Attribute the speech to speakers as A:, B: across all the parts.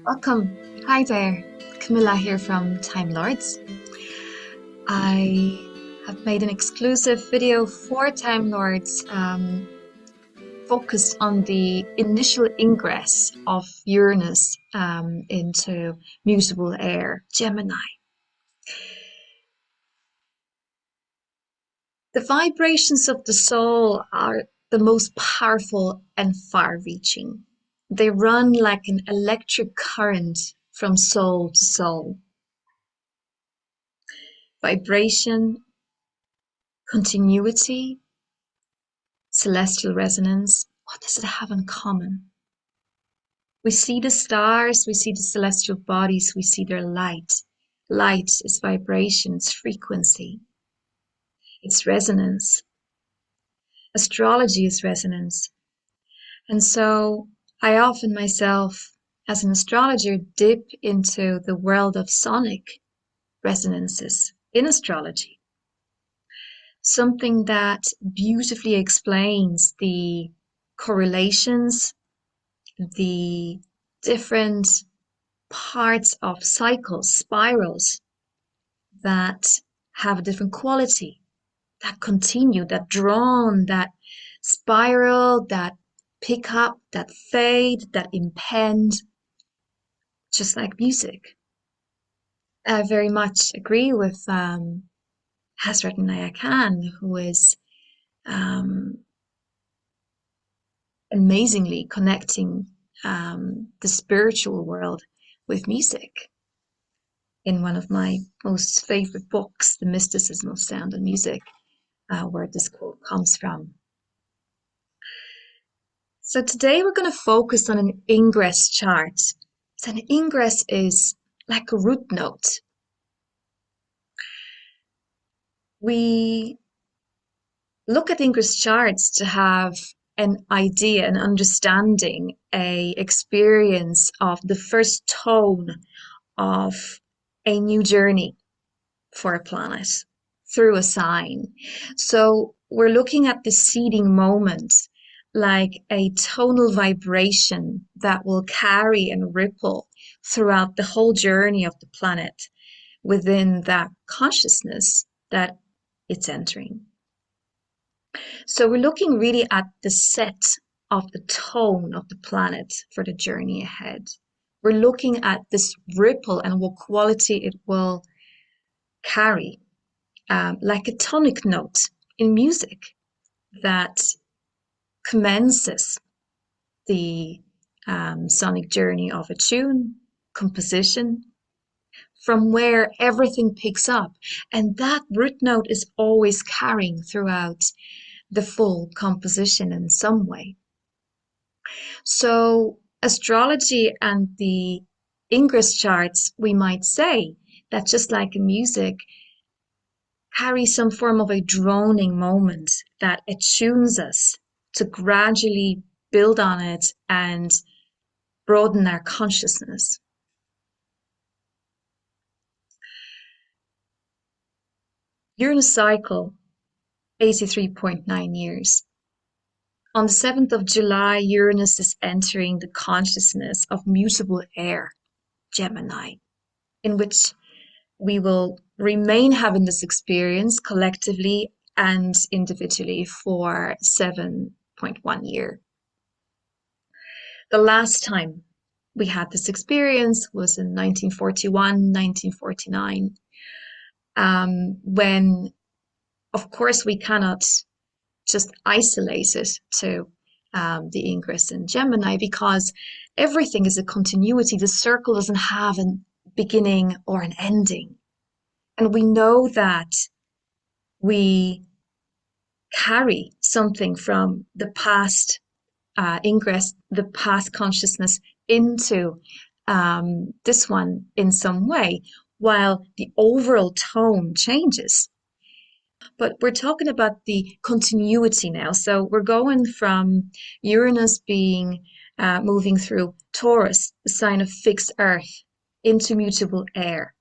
A: Welcome. Hi there. Kamila here from TimeLords. I have made an exclusive video for TimeLords focused on the initial ingress of Uranus into Mutable Air, Gemini. The vibrations of the soul are the most powerful and far-reaching. They run like an electric current from soul to soul. Vibration, continuity, celestial resonance. What does it have in common? We see the stars, we see the celestial bodies, we see their light. Light is vibration, it's frequency, it's resonance. Astrology is resonance. And so I often myself, as an astrologer, dip into the world of sonic resonances in astrology. Something that beautifully explains the correlations, the different parts of cycles, spirals that have a different quality, that continue, that drawn, that spiral, that pick up, that fade, that impend, just like music. I very much agree with Hazrat Inaya Khan, who is amazingly connecting the spiritual world with music. In one of my most favorite books, The Mysticism of Sound and Music, where this quote comes from. So today we're going to focus on an ingress chart. So an ingress is like a root note. We look at ingress charts to have an idea, an understanding, a experience of the first tone of a new journey for a planet through a sign. So we're looking at the seeding moment, like a tonal vibration that will carry and ripple throughout the whole journey of the planet within that consciousness that it's entering. So we're looking really at the set of the tone of the planet for the journey ahead. We're looking at this ripple and what quality it will carry, like a tonic note in music that commences the sonic journey of a tune, composition, from where everything picks up. And that root note is always carrying throughout the full composition in some way. So astrology and the ingress charts, we might say that just like in music, carry some form of a droning moment that attunes us to gradually build on it and broaden our consciousness. Uranus cycle, 83.9 years. On the 7th of July, Uranus is entering the consciousness of Mutable Air, Gemini, in which we will remain having this experience collectively and individually for 7.1 years. The last time we had this experience was in 1941, 1949, when, of course, we cannot just isolate it to the ingress in Gemini, because everything is a continuity. The circle doesn't have a beginning or an ending. And we know that we carry something from the past ingress, the past consciousness into this one in some way, while the overall tone changes. But we're talking about the continuity now. So we're going from Uranus being moving through Taurus, the sign of fixed earth, into Mutable Air.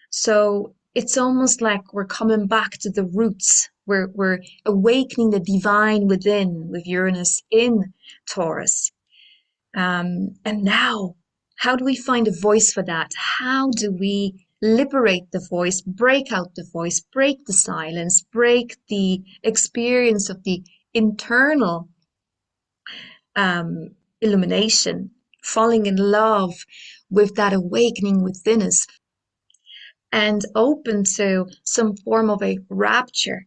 A: So it's almost like we're coming back to the roots. We're awakening the divine within with Uranus in Taurus. And now How do we find a voice for that? How do we liberate the voice, break out the voice, break the silence, break the experience of the internal illumination, falling in love with that awakening within us, and open to some form of a rapture,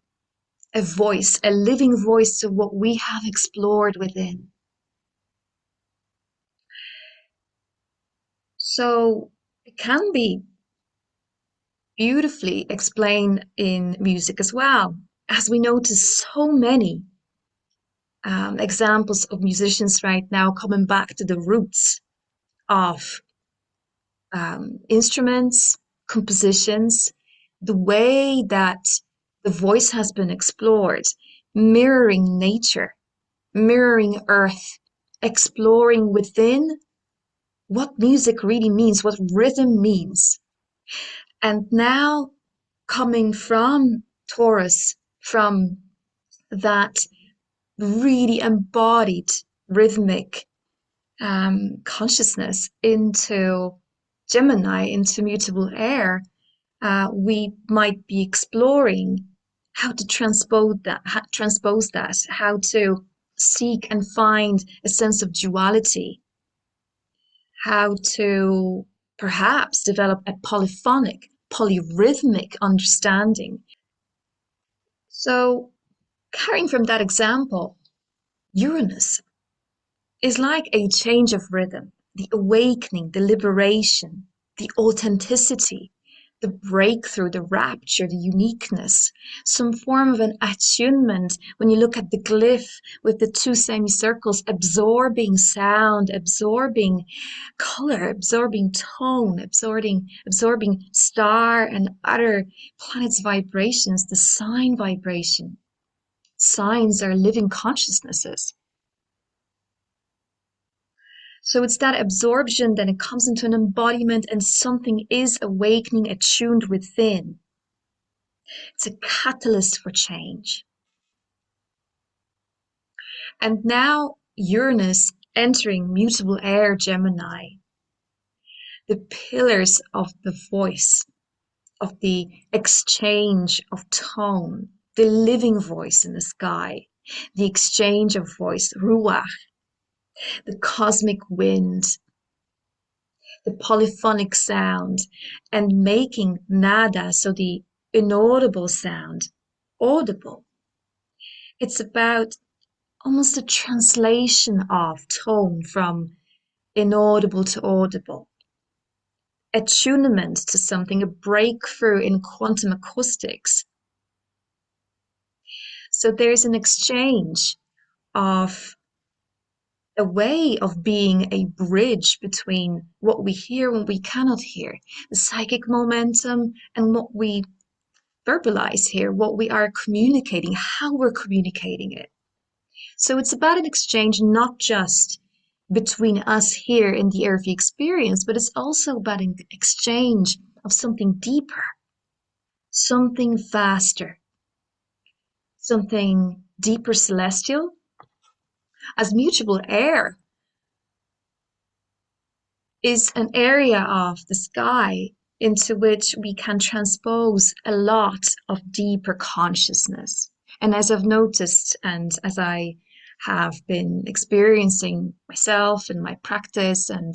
A: a voice, a living voice to what we have explored within. So it can be beautifully explained in music as well, as we notice so many examples of musicians right now coming back to the roots of instruments, compositions, the way that the voice has been explored, mirroring nature, mirroring earth, exploring within what music really means, what rhythm means. And now coming from Taurus, from that really embodied rhythmic consciousness into Gemini, into Mutable Air, we might be exploring how to transpose that, how to seek and find a sense of duality, how to perhaps develop a polyphonic, polyrhythmic understanding. So, carrying from that example, Uranus is like a change of rhythm, the awakening, the liberation, the authenticity, the breakthrough, the rapture, the uniqueness, some form of an attunement when you look at the glyph with the two semicircles absorbing sound, absorbing color, absorbing tone, absorbing star and other planets' vibrations, the sign vibration. Signs are living consciousnesses. So it's that absorption, then it comes into an embodiment and something is awakening, attuned within. It's a catalyst for change. And now Uranus entering Mutable Air Gemini, the pillars of the voice, of the exchange of tone, the living voice in the sky, the exchange of voice, ruach, the cosmic wind, the polyphonic sound, and making nada, so the inaudible sound, audible. It's about almost a translation of tone from inaudible to audible, attunement to something, a breakthrough in quantum acoustics. So there's an exchange of a way of being a bridge between what we hear and we cannot hear, the psychic momentum, and what we verbalize here, what we are communicating, how we're communicating it. So it's about an exchange not just between us here in the earthly experience, but it's also about an exchange of something deeper, something vaster, something deeper celestial. As Mutable Air is an area of the sky into which we can transpose a lot of deeper consciousness. And as I've noticed, and as I have been experiencing myself in my practice, and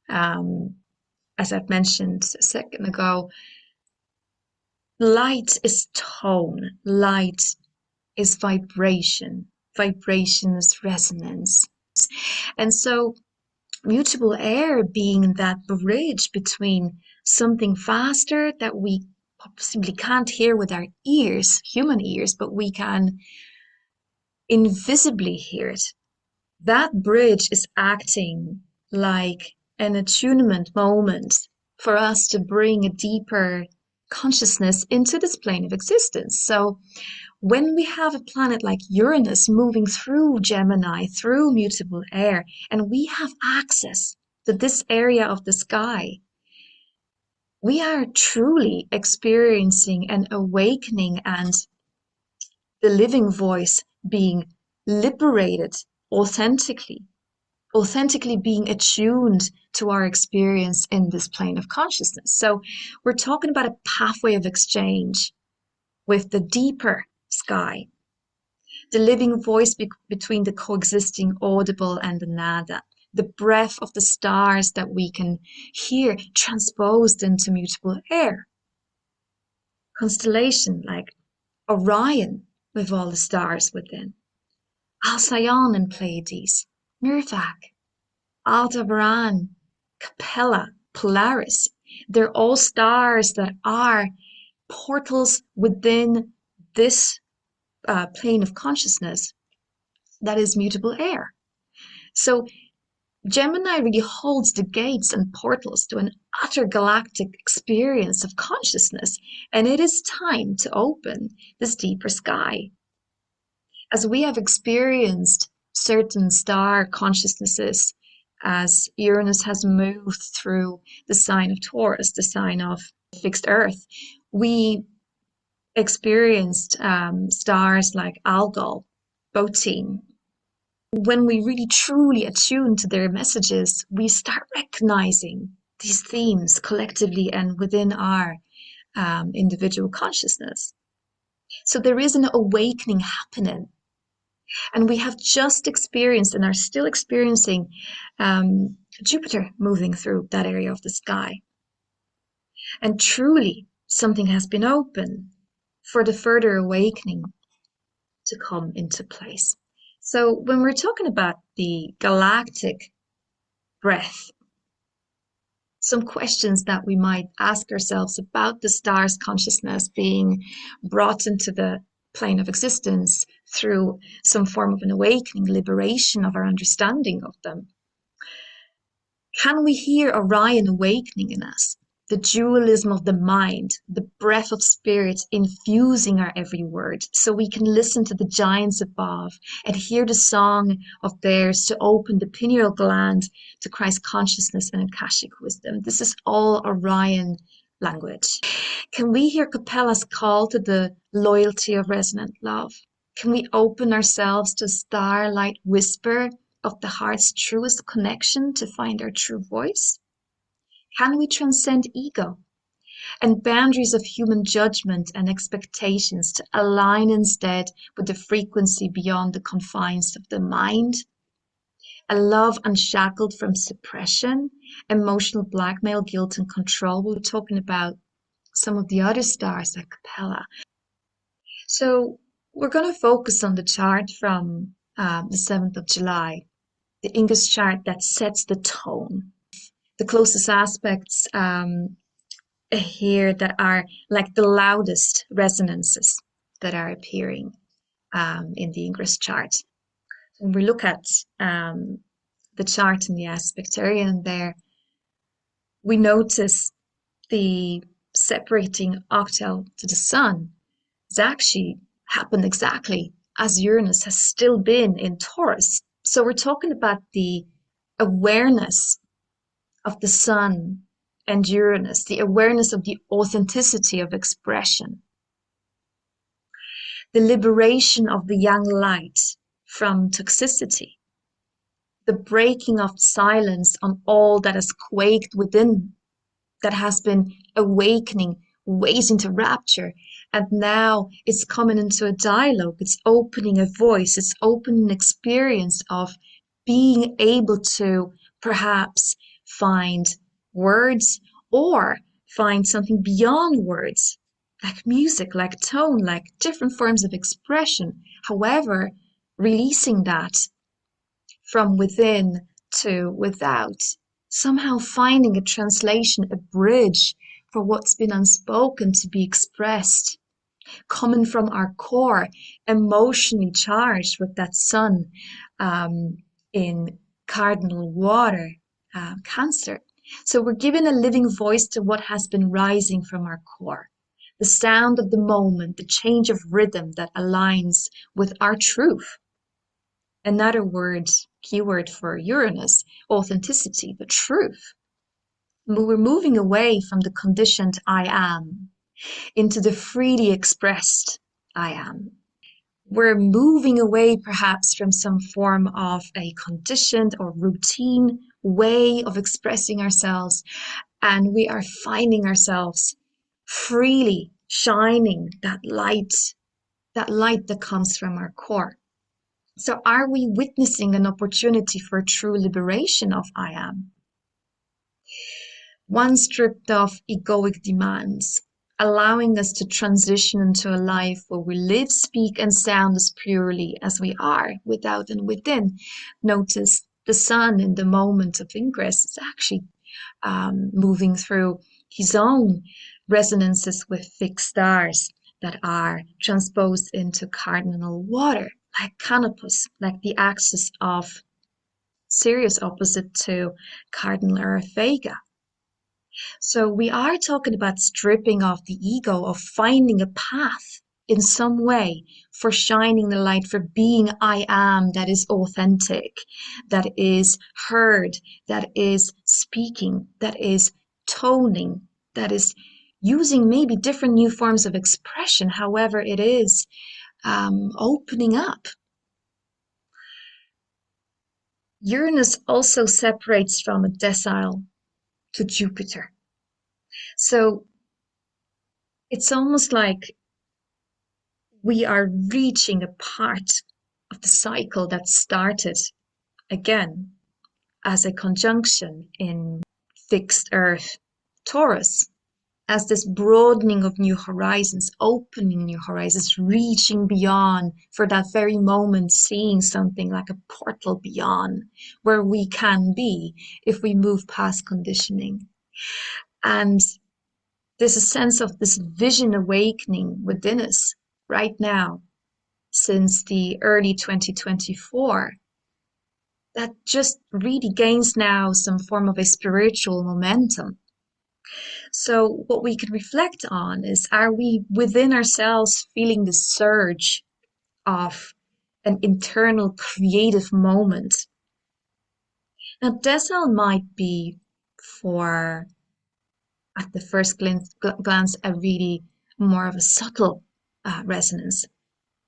A: as I've mentioned a second ago, light is tone, light is vibration, vibration is resonance. And so Mutable Air being that bridge between something faster that we possibly can't hear with our ears, human ears, but we can invisibly hear it. That bridge is acting like an attunement moment for us to bring a deeper consciousness into this plane of existence. So when we have a planet like Uranus moving through Gemini, through Mutable Air, and we have access to this area of the sky, we are truly experiencing an awakening and the living voice being liberated authentically authentically being attuned to our experience in this plane of consciousness. So we're talking about a pathway of exchange with the deeper sky, the living voice between the coexisting audible and the nada, the breath of the stars that we can hear transposed into mutable air. Constellation like Orion with all the stars within, Alcyon and Pleiades, Mirvac, Aldebaran, Capella, Polaris. They're all stars that are portals within this plane of consciousness that is mutable air. So Gemini really holds the gates and portals to an utter galactic experience of consciousness, and it is time to open this deeper sky. As we have experienced certain star consciousnesses, as Uranus has moved through the sign of Taurus, the sign of fixed Earth, we experienced stars like Algol, Botine. When we really truly attune to their messages, we start recognizing these themes collectively and within our individual consciousness. So there is an awakening happening. And we have just experienced and are still experiencing Jupiter moving through that area of the sky. And truly, something has been open for the further awakening to come into place. So when we're talking about the galactic breath, some questions that we might ask ourselves about the stars' consciousness being brought into the plane of existence through some form of an awakening, liberation of our understanding of them. Can we hear Orion awakening in us? The dualism of the mind, the breath of spirit infusing our every word, so we can listen to the giants above and hear the song of theirs to open the pineal gland to Christ consciousness and Akashic wisdom. This is all Orion language. Can we hear Capella's call to the loyalty of resonant love? Can we open ourselves to starlight whisper of the heart's truest connection to find our true voice? Can we transcend ego and boundaries of human judgment and expectations to align instead with the frequency beyond the confines of the mind? A love unshackled from suppression, emotional blackmail, guilt, and control. We were talking about some of the other stars like Capella. So we're going to focus on the chart from the 7th of July, the Ingress chart that sets the tone. The closest aspects here that are like the loudest resonances that are appearing in the Ingress chart. When we look at the chart in the aspectarian there, we notice the separating octal to the sun has actually happened exactly as Uranus has still been in Taurus. So we're talking about the awareness of the sun and Uranus, the awareness of the authenticity of expression, the liberation of the young light from toxicity, the breaking of silence on all that has quaked within, that has been awakening, waiting to rapture. And now it's coming into a dialogue, it's opening a voice, it's opening an experience of being able to perhaps find words or find something beyond words, like music, like tone, like different forms of expression. However, releasing that from within to without, somehow finding a translation, a bridge for what's been unspoken to be expressed, coming from our core, emotionally charged with that sun in cardinal water, Cancer. So we're giving a living voice to what has been rising from our core. The sound of the moment, the change of rhythm that aligns with our truth. Another word, keyword for Uranus, authenticity, the truth. We're moving away from the conditioned I am into the freely expressed I am. We're moving away perhaps from some form of a conditioned or routine way of expressing ourselves, and we are finding ourselves freely shining that light that comes from our core. So are we witnessing an opportunity for true liberation of I am? One stripped of egoic demands, allowing us to transition into a life where we live, speak, and sound as purely as we are, without and within. Notice the sun in the moment of ingress is actually moving through his own resonances with fixed stars that are transposed into cardinal water, like Canopus, like the axis of Sirius opposite to cardinal Earth Vega. So we are talking about stripping off the ego, of finding a path in some way for shining the light, for being I am that is authentic, that is heard, that is speaking, that is toning, that is using maybe different new forms of expression, however it is opening up. Uranus also separates from a decile to Jupiter. So it's almost like we are reaching a part of the cycle that started again as a conjunction in fixed Earth Taurus, as this broadening of new horizons, opening new horizons, reaching beyond for that very moment, seeing something like a portal beyond where we can be if we move past conditioning. And there's a sense of this vision awakening within us right now, since the early 2024, that just really gains now some form of a spiritual momentum. So what we can reflect on is, are we within ourselves feeling the surge of an internal creative moment? Now, decile might be, for at the first glance, a really more of a subtle resonance.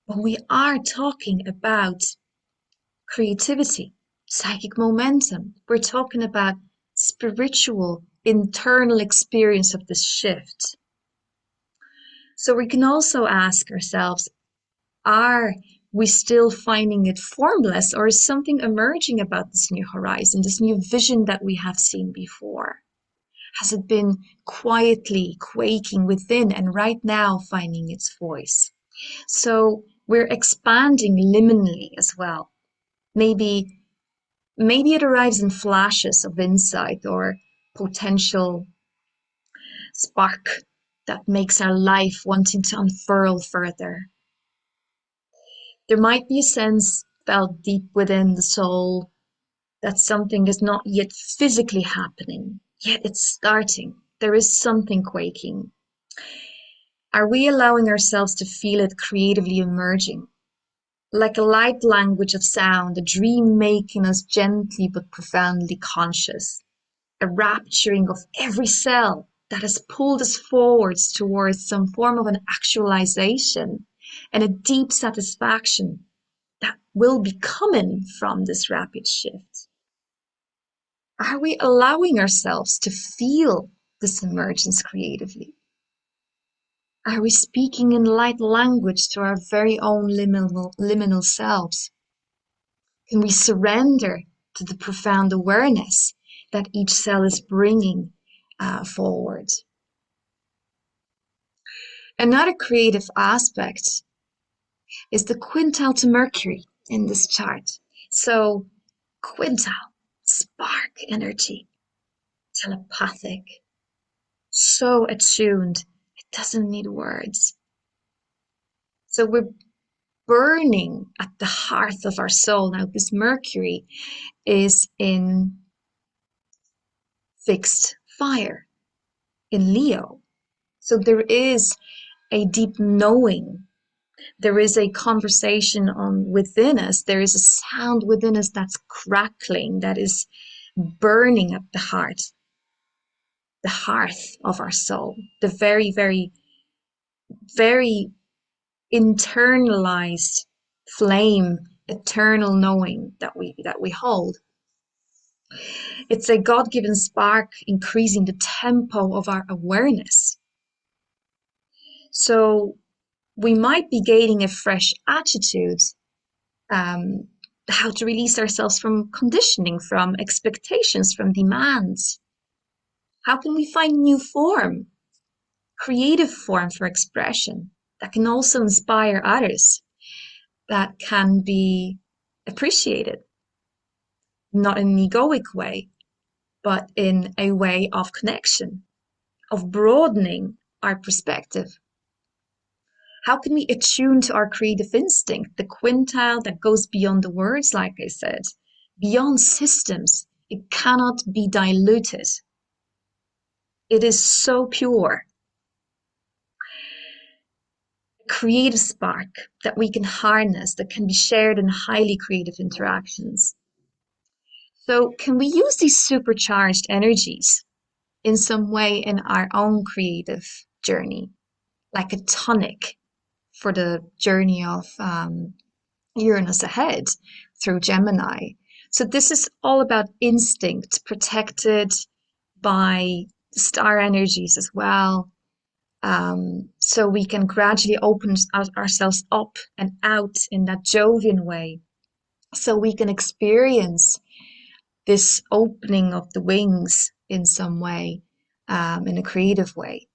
A: But we are talking about creativity, psychic momentum. We're talking about spiritual, internal experience of this shift. So we can also ask ourselves, are we still finding it formless, or is something emerging about this new horizon, this new vision that we have seen before? Has it been quietly quaking within and right now finding its voice? So we're expanding liminally as well. Maybe it arrives in flashes of insight or potential spark that makes our life wanting to unfurl further. There might be a sense felt deep within the soul that something is not yet physically happening, yet it's starting. There is something quaking. Are we allowing ourselves to feel it creatively emerging? Like a light language of sound, a dream making us gently but profoundly conscious, a rapturing of every cell that has pulled us forwards towards some form of an actualization, and a deep satisfaction that will be coming from this rapid shift. Are we allowing ourselves to feel this emergence creatively? Are we speaking in light language to our very own liminal selves? Can we surrender to the profound awareness that each cell is bringing forward? Another creative aspect is the quintile to Mercury in this chart. So quintile, spark energy, telepathic, so attuned, it doesn't need words. So we're burning at the hearth of our soul. Now, this Mercury is in fixed fire in Leo. So there is a deep knowing. There is a conversation on within us. There is a sound within us that's crackling, that is burning at the hearth of our soul, the very, very, very internalized flame, eternal knowing that we hold. It's a God-given spark increasing the tempo of our awareness. So we might be gaining a fresh attitude, how to release ourselves from conditioning, from expectations, from demands. How can we find new form, creative form for expression that can also inspire others, that can be appreciated, not in an egoic way, but in a way of connection, of broadening our perspective. How can we attune to our creative instinct, the quintile that goes beyond the words, like I said, beyond systems? It cannot be diluted. It is so pure. A creative spark that we can harness, that can be shared in highly creative interactions. So can we use these supercharged energies in some way in our own creative journey, like a tonic for the journey of Uranus ahead through Gemini? So this is all about instinct, protected by star energies as well. So we can gradually open ourselves up and out in that Jovian way. So we can experience this opening of the wings in some way, in a creative way.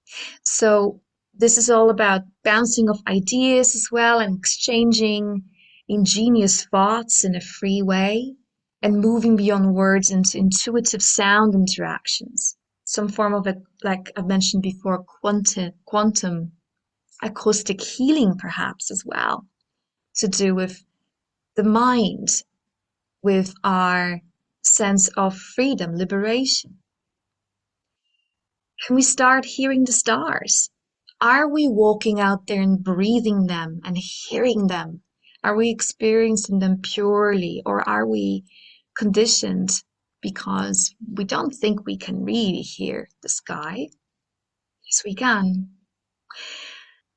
A: So this is all about bouncing off ideas as well and exchanging ingenious thoughts in a free way and moving beyond words into intuitive sound interactions. Some form of, like I mentioned before, quantum acoustic healing perhaps as well, to do with the mind, with our sense of freedom, liberation. Can we start hearing the stars? Are we walking out there and breathing them and hearing them? Are we experiencing them purely, or are we conditioned because we don't think we can really hear the sky? Yes, we can.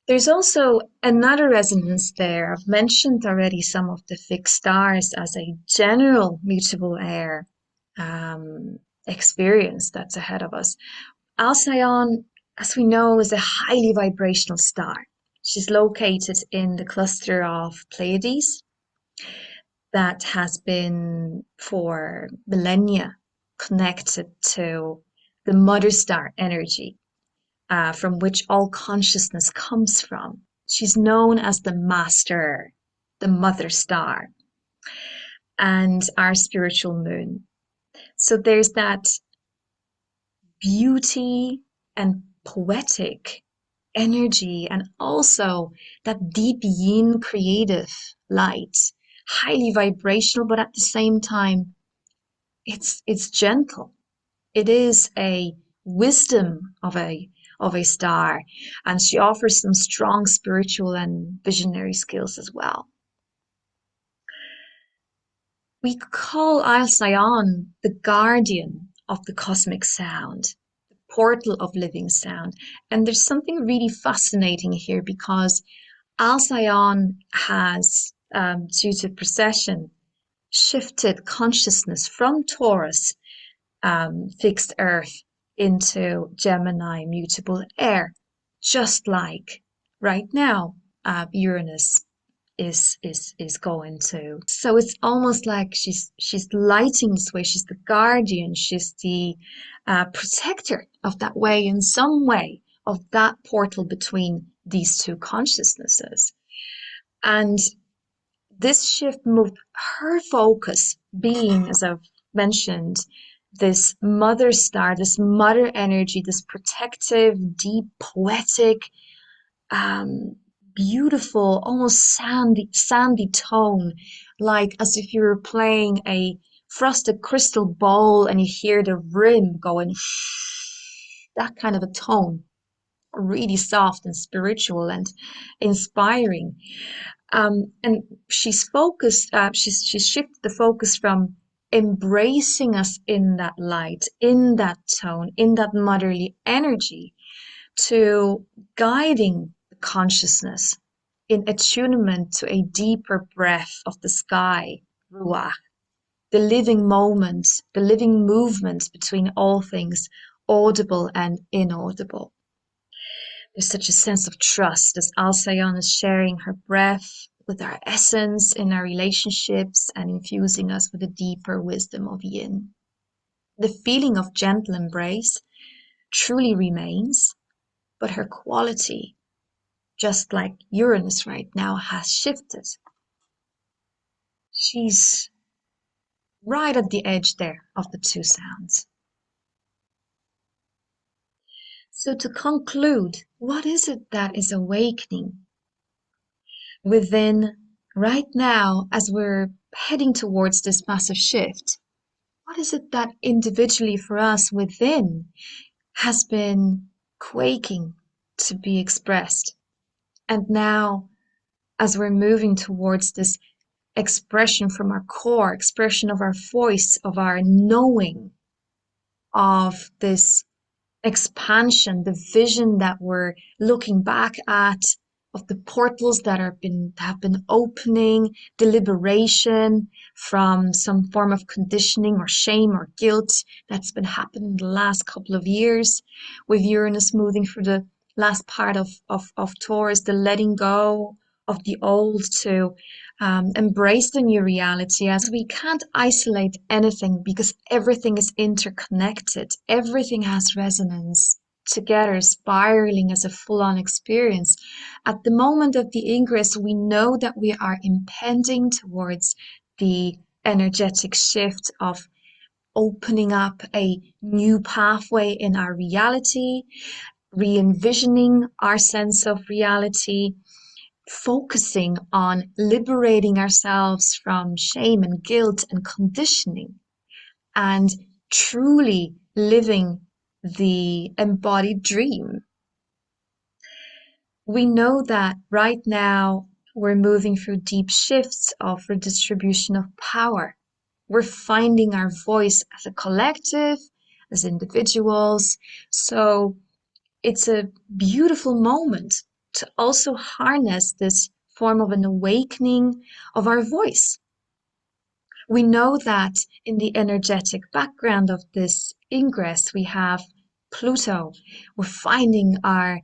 A: There's also another resonance there. I've mentioned already some of the fixed stars as a general mutable air experience that's ahead of us. Alcyon, as we know, is a highly vibrational star. She's located in the cluster of Pleiades that has been for millennia connected to the mother star energy, from which all consciousness comes from. She's known as the master, the mother star, and our spiritual moon. So there's that beauty and poetic energy, and also that deep yin creative light, highly vibrational, but at the same time, it's gentle. It is a wisdom of a star, and she offers some strong spiritual and visionary skills as well. We call Alcyon the guardian of the cosmic sound, the portal of living sound. And there's something really fascinating here, because Alcyon has, due to precession, shifted consciousness from Taurus, fixed earth, into Gemini, mutable air, just like right now Uranus is going to. So it's almost like she's lighting this way. She's the guardian. She's the protector of that way, in some way, of that portal between these two consciousnesses. And this shift moved her focus, being, as I've mentioned, this mother star, this mother energy, this protective, deep, poetic, beautiful, almost sandy tone, like as if you were playing a frosted crystal bowl and you hear the rim going, that kind of a tone, really soft and spiritual and inspiring. And she's focused, she's shifted the focus from embracing us in that light, in that tone, in that motherly energy, to guiding the consciousness in attunement to a deeper breath of the sky, Ruach, the living moment, the living movement between all things audible and inaudible. There's such a sense of trust as Alcyon is sharing her breath with our essence in our relationships and infusing us with a deeper wisdom of yin. The feeling of gentle embrace truly remains, but her quality, just like Uranus right now, has shifted. She's right at the edge there of the two sounds. So to conclude, what is it that is awakening within right now as we're heading towards this massive shift? What is it that individually for us within has been quaking to be expressed? And now, as we're moving towards this expression from our core, expression of our voice, of our knowing, of this expansion, the vision that we're looking back at, of the portals that have been opening, the liberation from some form of conditioning or shame or guilt that's been happening in the last couple of years, with Uranus moving through the last part of Taurus, the letting go of the old to embrace the new reality, as we can't isolate anything because everything is interconnected. Everything has resonance together, spiraling as a full-on experience. At the moment of the ingress, we know that we are impending towards the energetic shift of opening up a new pathway in our reality, re-envisioning our sense of reality, focusing on liberating ourselves from shame and guilt and conditioning, and truly living the embodied dream. We know that right now we're moving through deep shifts of redistribution of power. We're finding our voice as a collective, as individuals. So it's a beautiful moment to also harness this form of an awakening of our voice. We know that in the energetic background of this ingress, we have Pluto. We're finding our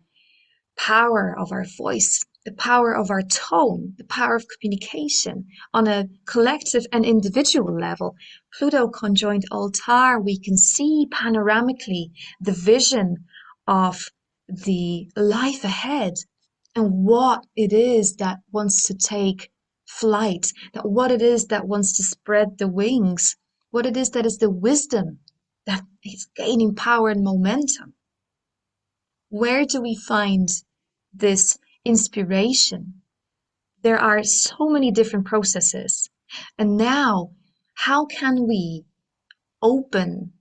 A: power of our voice, the power of our tone, the power of communication on a collective and individual level. Pluto conjoined Altar, we can see panoramically the vision of the life ahead and what it is that wants to take flight, that what it is that wants to spread the wings, what it is that is the wisdom that is gaining power and momentum. Where do we find this inspiration? There are so many different processes. And now, how can we open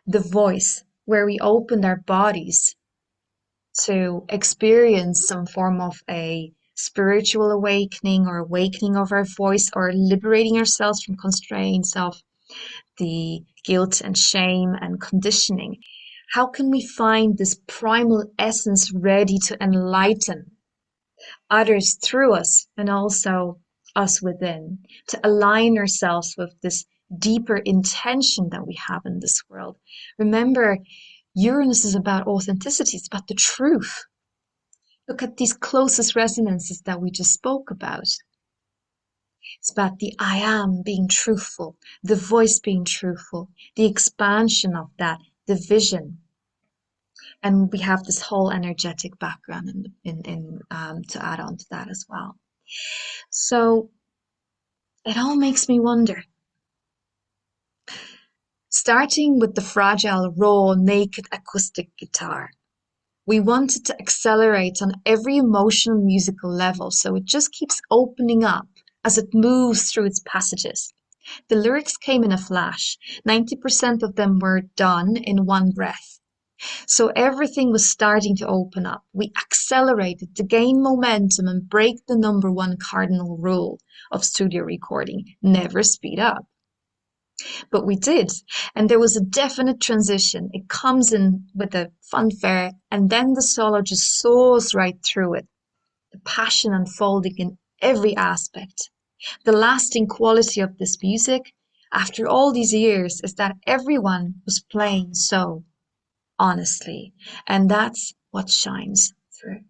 A: the voice where we opened our bodies to experience some form of a spiritual awakening or awakening of our voice, or liberating ourselves from constraints of the guilt and shame and conditioning? How can we find this primal essence ready to enlighten others through us and also us within, to align ourselves with this deeper intention that we have in this world? Remember, Uranus is about authenticity, it's about the truth. Look at these closest resonances that we just spoke about. It's about the I am being truthful, the voice being truthful, the expansion of that, the vision. And we have this whole energetic background to add on to that as well. So it all makes me wonder. Starting with the fragile, raw, naked acoustic guitar, we wanted to accelerate on every emotional musical level, so it just keeps opening up as it moves through its passages. The lyrics came in a flash. 90% of them were done in one breath. So everything was starting to open up. We accelerated to gain momentum and break the number one cardinal rule of studio recording: never speed up. But we did, and there was a definite transition. It comes in with a fanfare, and then the solo just soars right through it. the passion unfolding in every aspect. The lasting quality of this music, after all these years, is that everyone was playing so honestly, and that's what shines through.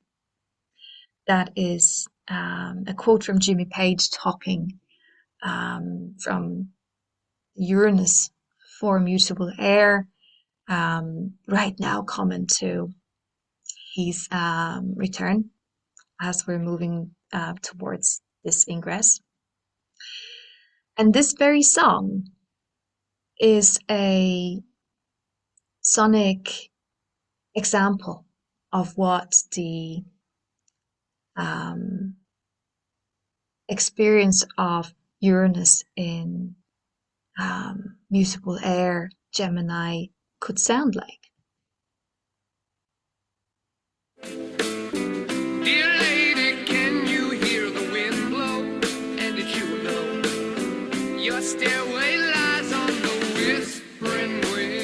A: That is a quote from Jimmy Page talking from Uranus for Mutable Air, right now coming to his return as we're moving towards this ingress. And this very song is a sonic example of what the experience of Uranus in Mutable Air, Gemini could sound like.
B: Dear lady, can you hear the wind blow? And did you know your stairway lies on the whispering wind?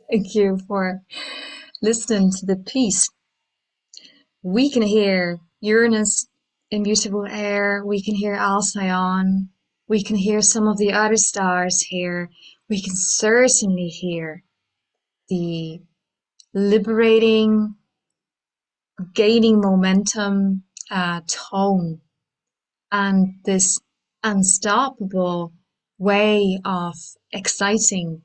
A: Thank you for listening to the piece. We can hear Uranus in Mutable Air, we can hear Alcyon, we can hear some of the other stars here, we can certainly hear the liberating, gaining momentum tone, and this unstoppable way of exciting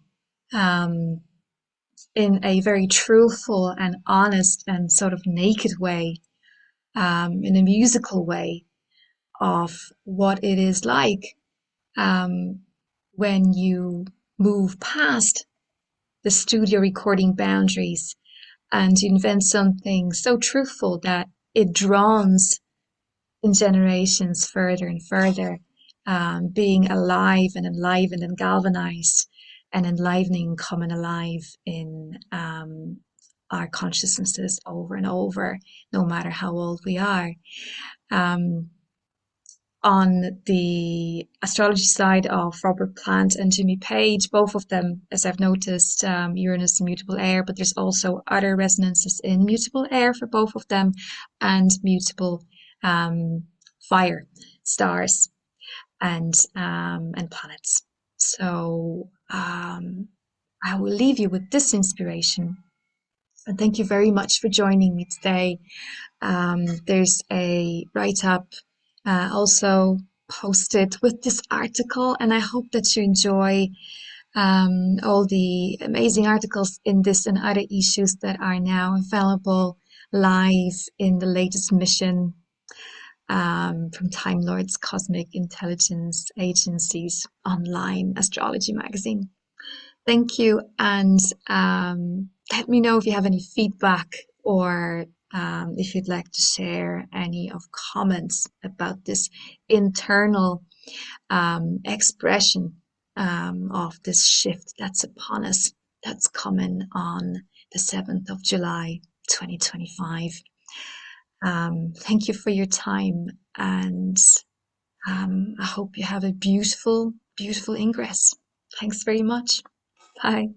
A: in a very truthful and honest and sort of naked way, in a musical way, of what it is like when you move past the studio recording boundaries and you invent something so truthful that it drowns in generations further and further, being alive and enlivened and galvanized and enlivening, coming alive in our consciousnesses over and over, no matter how old we are. on the astrology side of Robert Plant and Jimmy Page, both of them, as I've noticed, Uranus and mutable air, but there's also other resonances in mutable air for both of them and mutable fire stars and planets. So I will leave you with this inspiration. And thank you very much for joining me today. There's a write-up also posted with this article, and I hope that you enjoy all the amazing articles in this and other issues that are now available live in the latest mission from TimeLords Cosmic Intelligence Agency's online astrology magazine. Thank you, and let me know if you have any feedback or if you'd like to share any of comments about this internal expression of this shift that's upon us, that's coming on the 7th of July, 2025. Thank you for your time, and I hope you have a beautiful, beautiful ingress. Thanks very much. Bye.